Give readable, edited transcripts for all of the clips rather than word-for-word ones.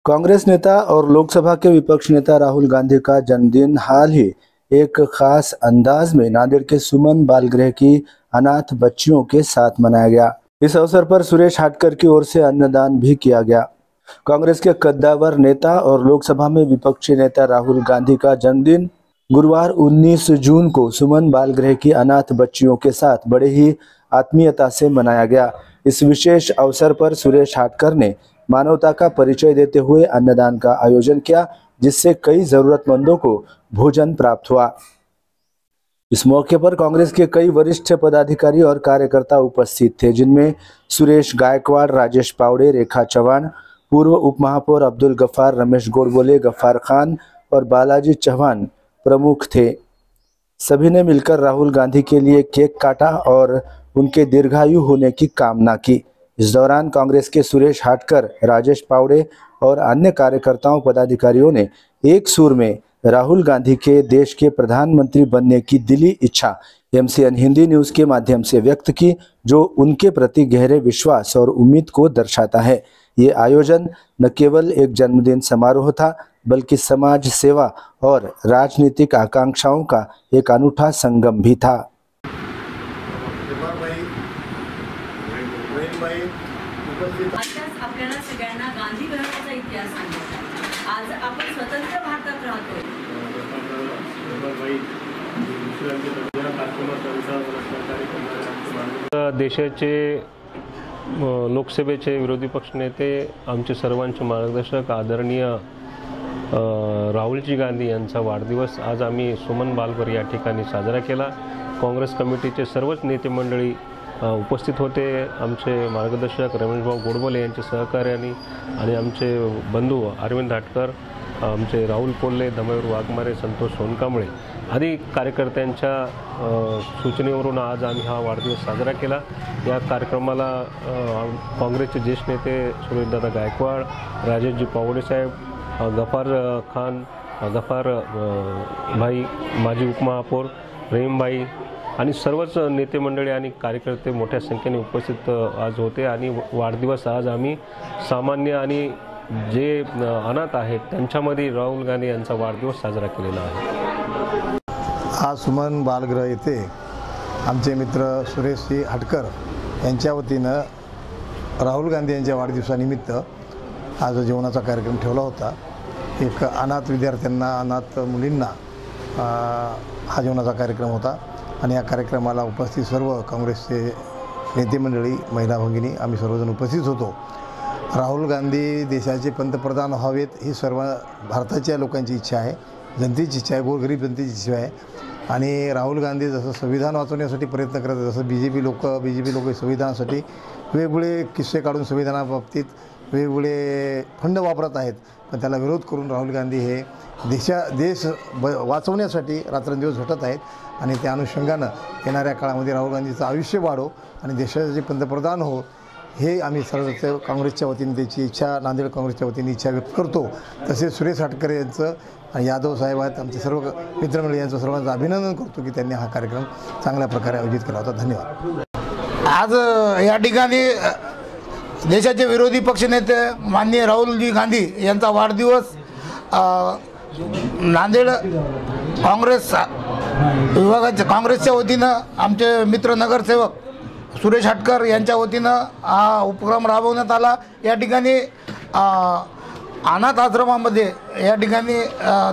कांग्रेस नेता और लोकसभा के विपक्ष नेता राहुल गांधी का जन्मदिन हाल ही एक खास अंदाज में नांदेड़ के सुमन बाल गृह की अनाथ बच्चियों के साथ मनाया गया। इस अवसर पर सुरेश हाटकर की ओर से अन्नदान भी किया गया। कांग्रेस के कद्दावर नेता और लोकसभा में विपक्षी नेता राहुल गांधी का जन्मदिन गुरुवार 19 जून को सुमन बाल गृह की अनाथ बच्चियों के साथ बड़े ही आत्मीयता से मनाया गया। इस विशेष अवसर पर सुरेश हाटकर ने मानवता का परिचय देते हुए अन्नदान का आयोजन किया, जिससे कई जरूरतमंदों को भोजन प्राप्त हुआ। इस मौके पर कांग्रेस के कई वरिष्ठ पदाधिकारी और कार्यकर्ता उपस्थित थे, जिनमें सुरेश गायकवाड़, राजेश पावड़े, रेखा चौहान, पूर्व उप महापौर अब्दुल गफ्फार, रमेश गोडबोले, गफ्फार खान और बालाजी चौहान प्रमुख थे। सभी ने मिलकर राहुल गांधी के लिए केक काटा और उनके दीर्घायु होने की कामना की। इस दौरान कांग्रेस के सुरेश हाटकर, राजेश पावड़े और अन्य कार्यकर्ताओं पदाधिकारियों ने एक सुर में राहुल गांधी के देश के प्रधानमंत्री बनने की दिली इच्छा एमसीएन हिंदी न्यूज़ के माध्यम से व्यक्त की, जो उनके प्रति गहरे विश्वास और उम्मीद को दर्शाता है। ये आयोजन न केवल एक जन्मदिन समारोह था, बल्कि समाज सेवा और राजनीतिक आकांक्षाओं का एक अनूठा संगम भी था। आपल्याला सगळ्यांना गांधी घराण्याचा इतिहास सांगितला। आज आपण स्वतंत्र भारतात राहतो। देशाचे लोकसभेचे विरोधी पक्षनेते, आमचे सर्वांचे मार्गदर्शक आदरणीय राहुलजी गांधी यांचा वाढदिवस आज आम्ही सुमन बालगृह या ठिकाणी साजरा केला। काँग्रेस कमिटीचे सर्वच नेते मंडळी उपस्थित होते। आमचे मार्गदर्शक रमेशभाऊ गोडबोले यांचे सहकार्याने आणि आमचे बंधू अरविंद हाटकर, आमचे राहुल कोल्हे, धमयवर वाघमारे, संतोष सोनकांबळे आदी कार्यकर्त्यांच्या सूचनेवरून आज आम्ही हा वाढदिवस साजरा केला। या कार्यक्रमाला काँग्रेसचे ज्येष्ठ नेते सुरेशदादा गायकवाड, राजेशजी पावडे साहेब, गफ्फार खान, गफ्फार भाई, माजी उपमहापौर रहीमभाई आणि सर्वच नेते मंडळी आणि कार्यकर्ते मोठ्या संख्येने उपस्थित आज होते। आणि वाढदिवस आज आम्ही सामान्य आणि जे अनाथ आहेत त्यांच्यामध्ये राहुल गांधी यांचा वाढदिवस साजरा केलेला आहे। आज सुमन बालगृह येथे आमचे मित्र सुरेशजी हाटकर यांच्या वतीनं राहुल गांधी यांच्या वाढदिवसानिमित्त आज जेवणाचा कार्यक्रम ठेवला होता। एक अनाथ विद्यार्थ्यांना, अनाथ मुलींना हा जेवणाचा कार्यक्रम होता आणि या कार्यक्रमाला उपस्थित सर्व काँग्रेसचे नेते मंडळी, महिला भगिनी आम्ही सर्वजण उपस्थित होतो। राहुल गांधी देशाचे पंतप्रधान व्हावेत ही सर्व भारताच्या लोकांची इच्छा आहे, जनतेची इच्छा आहे, गोरगरीब जनतेची इच्छा आहे। आणि राहुल गांधी जसं संविधान वाचवण्यासाठी प्रयत्न करत, जसं बीजेपी लोक संविधानासाठी वेगवेगळे किस्से काढून संविधानाबाबतीत वेगवेगळे फंड वापरत आहेत, पण त्याला विरोध करून राहुल गांधी हे देश वाचवण्यासाठी रात्रंदिवस झटत आहेत। आणि त्या अनुषंगानं येणाऱ्या काळामध्ये राहुल गांधीचं आयुष्य वाढो आणि देशाचे पंतप्रधान हो, हे आम्ही सर्व काँग्रेसच्या वतीने त्याची इच्छा, नांदेड काँग्रेसच्या वतीने इच्छा व्यक्त करतो। तसेच सुरेश हाटकर यांचं आणि यादव साहेब आहेत, आमचे सर्व मित्रमंडळी यांचं सर्वांचं अभिनंदन करतो की त्यांनी हा कार्यक्रम चांगल्या प्रकारे आयोजित केला होता। धन्यवाद। आज या ठिकाणी देशाचे विरोधी पक्षनेते माननीय राहुलजी गांधी यांचा वाढदिवस नांदेड काँग्रेस विभागाच्या काँग्रेसच्या वतीनं आमचे मित्र नगरसेवक सुरेश हाटकर यांच्या वतीनं हा उपक्रम राबवण्यात आला। या ठिकाणी अनाथ आश्रमामध्ये या ठिकाणी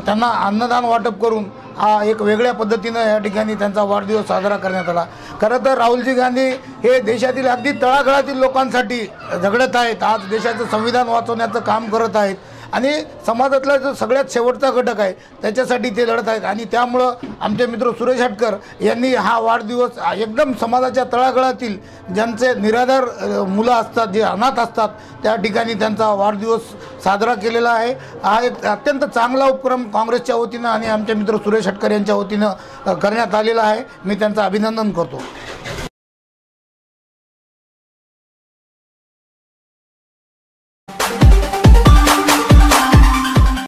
त्यांना अन्नदान वाटप करून हा एक वेगळ्या पद्धतीनं या ठिकाणी त्यांचा वाढदिवस साजरा करण्यात आला। खरं तर राहुलजी गांधी हे देशातील अगदी तळागाळातील लोकांसाठी झगडत आहेत, आज देशाचं संविधान वाचवण्याचं काम करत आहेत आणि समाजातला जो सगळ्यात शेवटचा घटक आहे त्याच्यासाठी ते लढत आहेत। आणि त्यामुळं आमचे मित्र सुरेश हाटकर यांनी हा वाढदिवस एकदम समाजाच्या तळागाळातील ज्यांचे निराधार मुलं असतात, जे अनाथ असतात, त्या ठिकाणी त्यांचा वाढदिवस साजरा केलेला आहे। हा एक अत्यंत चांगला उपक्रम काँग्रेसच्या वतीनं आणि आमचे मित्र सुरेश हाटकर यांच्या वतीनं करण्यात आलेला आहे। मी त्यांचं अभिनंदन करतो।